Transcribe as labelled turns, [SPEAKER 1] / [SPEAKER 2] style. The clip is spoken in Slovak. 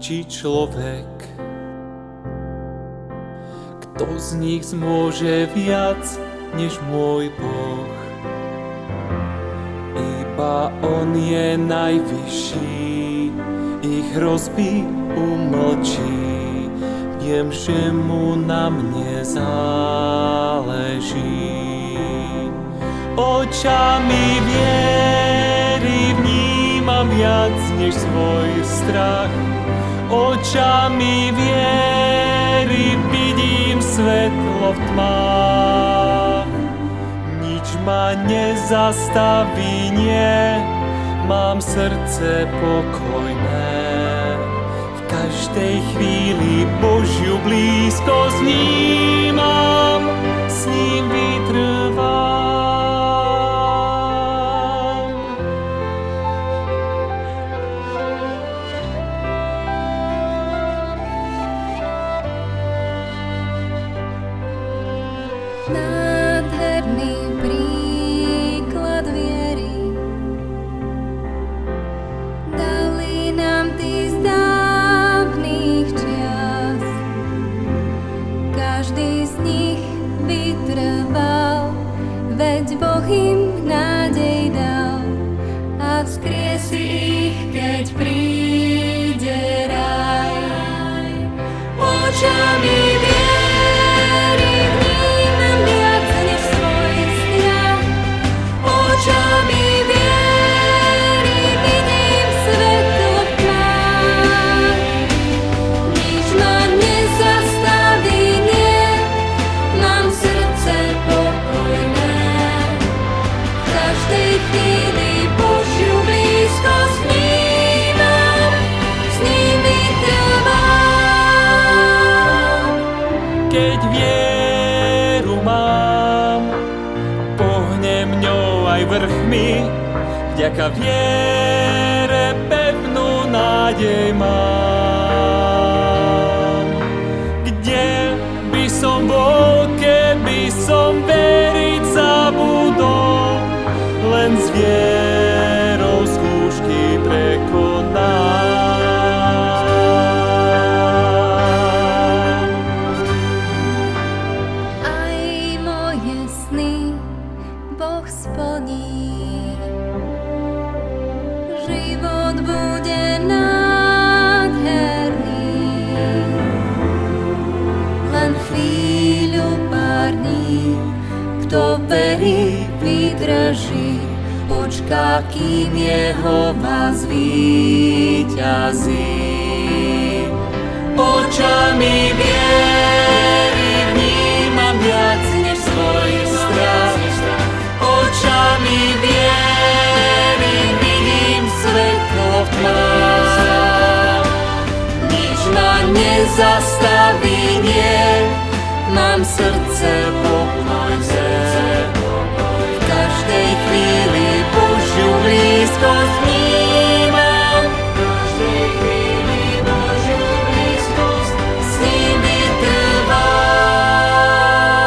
[SPEAKER 1] či človek. Kto z nich zmôže viac než môj Boh? Iba On je najvyšší, ich hrozby umlčí. Viem, že mu na mne záleží. Očami viery vnímam viac než svoj strach. Očami viery vidím svetlo v tmách. Nič ma nezastaví, nie, mám srdce pokojné. V každej chvíli Božiu blízkosť vnímam, s ním vytrvám.
[SPEAKER 2] Nádherný príklad viery dali nám tí z dávnych čias. Každý z nich vytrval, veď Boh im nádej dal a vzkriesi ich, keď príde raj. Očami viery vnímam viac než svoj strach. Očami viery vidím svetlo v tmách. Nič ma nezastaví, nie, mám srdce pokojné. V každej chvíli Božiu blízkosť vnímam, s ním vytrvám.
[SPEAKER 1] Keď vieru mám, pohnem ňou aj vrchmi. Vďaka viere pevnú nádej mám. Kde by som bol, keby som veriť zabudol? Len s vierou skúšky prekonám.
[SPEAKER 2] Aj moje sny Boh splní. Život bude nádherný. Len chvíľu, pár dní, kto verí, vydrží, počká, kým Jehova zvíťazí. Očami viery vnímam viac než svoj strach. Očami viery vidím svetlo v tmách. Nič ma nezastaví, nie, mám srdce pokojné. V každej chvíli Božiu blízkosť vnímam.